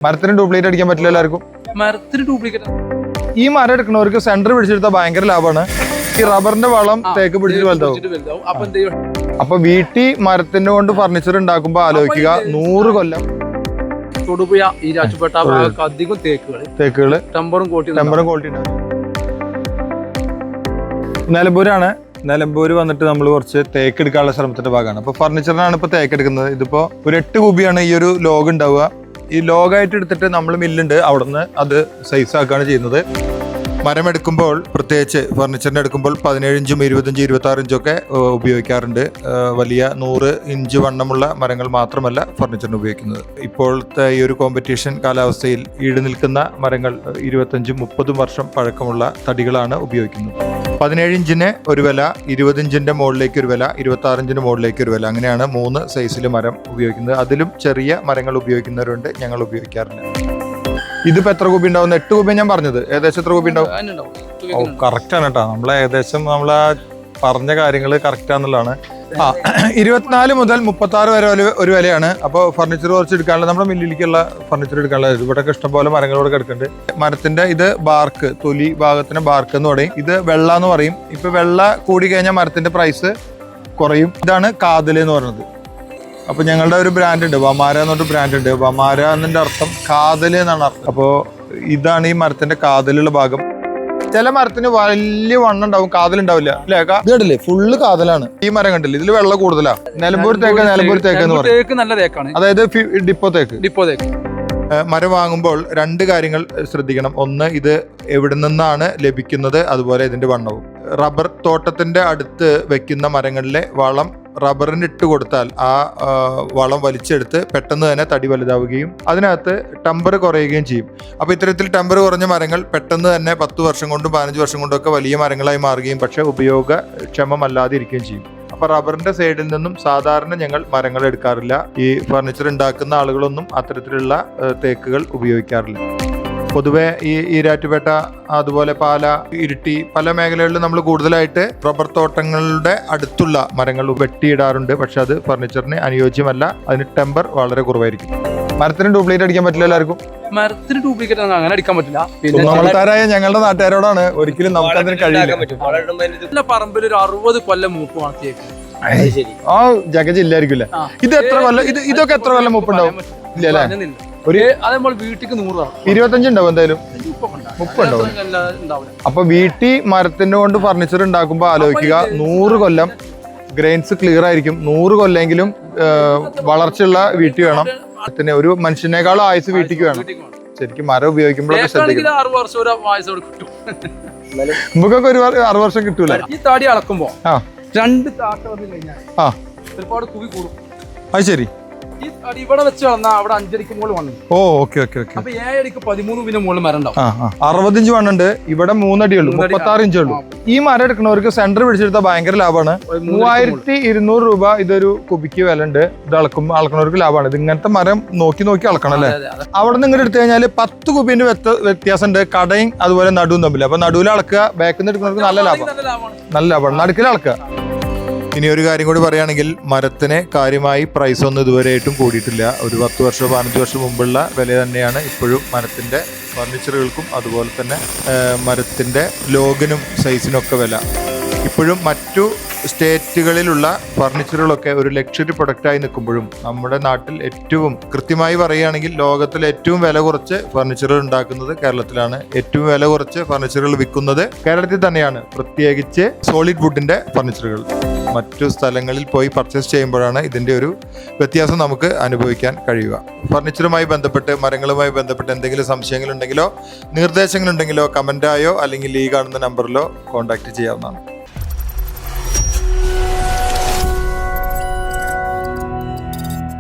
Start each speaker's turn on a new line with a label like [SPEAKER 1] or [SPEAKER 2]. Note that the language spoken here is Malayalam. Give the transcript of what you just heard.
[SPEAKER 1] മരത്തിന് ഡ്യൂപ്ലിക്കേറ്റ് അടിക്കാൻ പറ്റില്ല എല്ലാവർക്കും.
[SPEAKER 2] മരത്തിന് ഡ്യൂപ്ലിക്കേറ്റ്
[SPEAKER 1] ഈ മരം എടുക്കുന്നവർക്ക് സെന്റർ പിടിച്ചെടുത്താൽ ഭയങ്കര ലാഭമാണ്. ഈ റബ്ബറിന്റെ വളം തേക്ക് പിടിച്ചിട്ട് വലുതാവും. അപ്പൊ വീട്ടിൽ മരത്തിന്റെ കൊണ്ട് ഫർണിച്ചർ ഉണ്ടാക്കുമ്പോ ആലോചിക്കുക 100 കൊല്ലം
[SPEAKER 2] തൊടുപുഴ ഈ രാജപേട്ട അധികം തേക്കുകള് ടെമ്പറും ക്വാളിറ്റി.
[SPEAKER 1] നിലമ്പൂരാണ്. നിലമ്പൂര് വന്നിട്ട് നമ്മൾ കുറച്ച് തേക്ക് എടുക്കാനുള്ള ശ്രമത്തിന്റെ ഭാഗമാണ്. അപ്പൊ ഫർണിച്ചറിനാണ് ഇപ്പൊ തേക്ക് എടുക്കുന്നത്. ഇതിപ്പോ ഒരു 8 കൂബിയാണ് ഈ ഒരു ലോഗ് ഉണ്ടാവുക. ഈ ലോഗായിട്ട് എടുത്തിട്ട് നമ്മൾ മില്ലുണ്ട്, അവിടുന്ന് അത് സൈസ് ആക്കുകയാണ് ചെയ്യുന്നത്. മരം എടുക്കുമ്പോൾ പ്രത്യേകിച്ച് ഫർണിച്ചറിന് എടുക്കുമ്പോൾ 17 ഇഞ്ചും 20 ഇഞ്ചും 26 ഇഞ്ചും ഒക്കെ ഉപയോഗിക്കാറുണ്ട്. വലിയ 100 ഇഞ്ച് വണ്ണമുള്ള മരങ്ങൾ മാത്രമല്ല ഫർണിച്ചറിന് ഉപയോഗിക്കുന്നത്. ഇപ്പോഴത്തെ ഈ ഒരു കോമ്പറ്റീഷൻ കാലാവസ്ഥയിൽ ഈട് നിൽക്കുന്ന മരങ്ങൾ 25-30 വർഷം പഴക്കമുള്ള തടികളാണ് ഉപയോഗിക്കുന്നത്. 17 ഇഞ്ചിന് ഒരു വില, 20 ഇഞ്ചിന്റെ മുകളിലേക്ക് ഒരു വില, 26 ഇഞ്ചിന്റെ മുകളിലേക്ക് ഒരു വില, അങ്ങനെയാണ് 3 സൈസിൽ മരം ഉപയോഗിക്കുന്നത്. അതിലും ചെറിയ മരങ്ങൾ ഉപയോഗിക്കുന്നവരുണ്ട്, ഞങ്ങൾ ഉപയോഗിക്കാറില്ല. ഇതിപ്പോ എത്ര കൂബി ഉണ്ടാവും? 8 കൂബി ഞാൻ പറഞ്ഞത്. ഏകദേശം എത്ര കൂബി ഉണ്ടാവും? കറക്റ്റ് ആണ് കേട്ടോ. നമ്മളെ ഏകദേശം നമ്മളാ പറഞ്ഞ കാര്യങ്ങൾ കറക്റ്റ് ആണെന്നുള്ളതാണ്. 24 മുതൽ 36 വരെ ഒരു വിലയാണ്. അപ്പോൾ ഫർണിച്ചർ കുറച്ച് എടുക്കാനുള്ള, നമ്മുടെ മില്ലിലേക്കുള്ള ഫർണിച്ചർ എടുക്കാനുള്ള ഇവിടെ ഇഷ്ടംപോലെ മരങ്ങളോട് കിടക്കുന്നുണ്ട്. മരത്തിന്റെ ഇത് ബാർക്ക്, തൊലി ഭാഗത്തിന് ബാർക്ക് എന്ന് പറയും. ഇത് വെള്ള എന്ന് പറയും. ഇപ്പൊ വെള്ള കൂടി കഴിഞ്ഞാൽ മരത്തിന്റെ പ്രൈസ് കുറയും. ഇതാണ് കാതല് എന്ന് പറയുന്നത്. അപ്പൊ ഞങ്ങളുടെ ഒരു ബ്രാൻഡ് ഉണ്ട്, വമാര എന്നൊരു ബ്രാൻഡ് ഉണ്ട്. വമാര എന്നതിന്റെ അർത്ഥം കാതല് എന്നാണ് അർത്ഥം. അപ്പോ ഇതാണ് ഈ മരത്തിന്റെ കാതലുള്ള ഭാഗം. ചില മരത്തിന് വലിയ വണ്ണം ഉണ്ടാവും, കാതലുണ്ടാവില്ല അല്ലേ? ഇത് കണ്ടില്ലേ, ഫുള്ള് കാതലാണ്. ഈ മരം കണ്ടില്ലേ, ഇതിൽ വെള്ളം കൂടുതലാ. നിലമ്പൂർ തേക്ക് എന്ന് പറയും. അതായത് ഡിപ്പോ തേക്ക്. മരം വാങ്ങുമ്പോൾ 2 കാര്യങ്ങൾ ശ്രദ്ധിക്കണം. ഒന്ന്, ഇത് എവിടെ നിന്നാണ് ലഭിക്കുന്നത്, അതുപോലെ ഇതിന്റെ വണ്ണവും. റബ്ബർ തോട്ടത്തിന്റെ അടുത്ത് വെക്കുന്ന മരങ്ങളിലെ വളം റബ്ബറിന് ഇട്ട് കൊടുത്താൽ ആ വളം വലിച്ചെടുത്ത് പെട്ടെന്ന് തന്നെ തടി വലുതാവുകയും അതിനകത്ത് ടെമ്പർ കുറയുകയും ചെയ്യും. അപ്പോൾ ഇത്തരത്തിൽ ടെമ്പർ കുറഞ്ഞ മരങ്ങൾ പെട്ടെന്ന് തന്നെ 10 വർഷം കൊണ്ടും 15 വർഷം കൊണ്ടും ഒക്കെ വലിയ മരങ്ങളായി മാറുകയും പക്ഷെ ഉപയോഗക്ഷമമല്ലാതെ ഇരിക്കുകയും ചെയ്യും. അപ്പൊ റബ്ബറിന്റെ സൈഡിൽ നിന്നും സാധാരണ ഞങ്ങൾ മരങ്ങൾ എടുക്കാറില്ല. ഈ ഫർണിച്ചർ ഉണ്ടാക്കുന്ന ആളുകളൊന്നും അത്തരത്തിലുള്ള തേക്കുകൾ ഉപയോഗിക്കാറില്ല. പൊതുവെ ഈ ഈരാറ്റുപേട്ട, അതുപോലെ പാല, ഇരിട്ടി, പല മേഖലകളിലും നമ്മൾ കൂടുതലായിട്ട് റബ്ബർ തോട്ടങ്ങളുടെ അടുത്തുള്ള മരങ്ങൾ വെട്ടിയിടാറുണ്ട്. പക്ഷെ അത് ഫർണിച്ചറിന് അനുയോജ്യമല്ല. അതിന് ടെമ്പർ വളരെ കുറവായിരിക്കും. മരത്തിന് ഡ്യൂപ്ലിക്കേറ്റ് അടിക്കാൻ പറ്റില്ല എല്ലാവർക്കും.
[SPEAKER 2] മരത്തിന് ഡ്യൂപ്ലിക്കേറ്റ് അങ്ങനെ അടിക്കാൻ പറ്റില്ല.
[SPEAKER 1] നമ്മളാരായ ഞങ്ങളുടെ നാട്ടുകാരോടാണ്, ഒരിക്കലും നമുക്ക് അതിന് കഴിയില്ല.
[SPEAKER 2] പറമ്പിൽ ഒരു 60 കൊല്ലം മൂപ്പുമാണ് തേക്ക്.
[SPEAKER 1] ആ ജഗജില്ലായിരിക്കും. ഇത് എത്ര കൊല്ലം, ഇതൊക്കെ എത്ര കൊല്ലം മൂപ്പുണ്ടാവും? ഇല്ല അല്ലേ?
[SPEAKER 2] വീട്ടിക്ക് 100
[SPEAKER 1] 25 ഉണ്ടാവും, എന്തായാലും 30 ഉണ്ടാവും. അപ്പൊ വീട്ടിൽ മരത്തിന്റെ കൊണ്ട് ഫർണിച്ചർ ഉണ്ടാക്കുമ്പോ ആലോചിക്കുക 100 കൊല്ലം ഗ്രെയിൻസ് ക്ലിയർ ആയിരിക്കും. 100 കൊല്ലെങ്കിലും വളർച്ചയുള്ള വീട്ടിൽ വേണം. പിന്നെ ഒരു മനുഷ്യനേക്കാളും ആയുസ് വീട്ടിക്ക് വേണം. ശരിക്കും മരം ഉപയോഗിക്കുമ്പോഴൊക്കെ ശ്രദ്ധിക്കണം. നമുക്കൊക്കെ ഒരു 6 വർഷം കിട്ടൂല.
[SPEAKER 2] ഈ താടി അളക്കുമ്പോ 2 താട്ട വന്നു കഴിഞ്ഞാൽ ഒരുപാട് കുവി കൂടും.
[SPEAKER 1] അത് ശരി.
[SPEAKER 2] ഇവിടെ വെച്ച് വന്നാൽ അവിടെ 5 അടിക്ക് മുകളിൽ വന്നു.
[SPEAKER 1] ഓ ഓക്കെ.
[SPEAKER 2] അപ്പൊ 7 അടിക്ക് 13 പിന്നെ മുകളിൽ മരം ഉണ്ടാവും.
[SPEAKER 1] 60 ഇഞ്ച് വണ്ണുണ്ട്. ഇവിടെ 3 അടിയുള്ളൂ, 36 ഇഞ്ചേ ഉള്ളൂ. ഈ മരം എടുക്കുന്നവർക്ക് സെന്റർ പിടിച്ചെടുത്താൽ ഭയങ്കര ലാഭമാണ്. 3200 രൂപ ഇതൊരു കുബിക്ക് വില ഉണ്ട്. ഇത് അളക്കുന്നവർക്ക് ലാഭമാണ്. ഇത് ഇങ്ങനത്തെ മരം നോക്കി അളക്കണം അല്ലേ? അവിടെ നിന്ന് ഇങ്ങോട്ട് എടുത്തു കഴിഞ്ഞാൽ 10 കുബിന്റെ വ്യത്യാസം ഉണ്ട് കടയും അതുപോലെ നടുവും തമ്മിൽ. അപ്പൊ നടുവിൽ അളക്കുക, ബാക്കിൽ നിന്ന് എടുക്കുന്നവർക്ക് നല്ല ലാഭമാണ്. നടുക്കിൽ അളക്കുക. ഇനി ഒരു കാര്യം കൂടി പറയുകയാണെങ്കിൽ, മരത്തിന് കാര്യമായി പ്രൈസ് ഒന്നും ഇതുവരെയായിട്ടും കൂടിയിട്ടില്ല. ഒരു 10 വർഷം 15 വർഷം മുമ്പുള്ള വില തന്നെയാണ് ഇപ്പോഴും മരത്തിന്റെ ഫർണിച്ചറുകൾക്കും അതുപോലെ തന്നെ മരത്തിന്റെ ലോഗിനും സൈസിനും ഒക്കെ വില. ഇപ്പോഴും മറ്റു സ്റ്റേറ്റുകളിലുള്ള ഫർണിച്ചറുകളൊക്കെ ഒരു ലക്ഷറി പ്രൊഡക്റ്റായി നിൽക്കുമ്പോഴും നമ്മുടെ നാട്ടിൽ ഏറ്റവും കൃത്യമായി പറയുകയാണെങ്കിൽ ലോകത്തിൽ ഏറ്റവും വില കുറച്ച് ഫർണിച്ചറുകൾ ഉണ്ടാക്കുന്നത് കേരളത്തിലാണ്. ഏറ്റവും വില കുറച്ച് ഫർണിച്ചറുകൾ വിൽക്കുന്നത് കേരളത്തിൽ തന്നെയാണ്, പ്രത്യേകിച്ച് സോളിഡ് വുഡിന്റെ ഫർണിച്ചറുകൾ. മറ്റു സ്ഥലങ്ങളിൽ പോയി പർച്ചേസ് ചെയ്യുമ്പോഴാണ് ഇതിൻ്റെ ഒരു വ്യത്യാസം നമുക്ക് അനുഭവിക്കാൻ കഴിയുക. ഫർണിച്ചറുമായി ബന്ധപ്പെട്ട്, മരങ്ങളുമായി ബന്ധപ്പെട്ട് എന്തെങ്കിലും സംശയങ്ങളുണ്ടെങ്കിലോ നിർദ്ദേശങ്ങളുണ്ടെങ്കിലോ കമൻറ്റായോ അല്ലെങ്കിൽ ഈ കാണുന്ന നമ്പറിലോ കോൺടാക്ട് ചെയ്യാവുന്നതാണ്.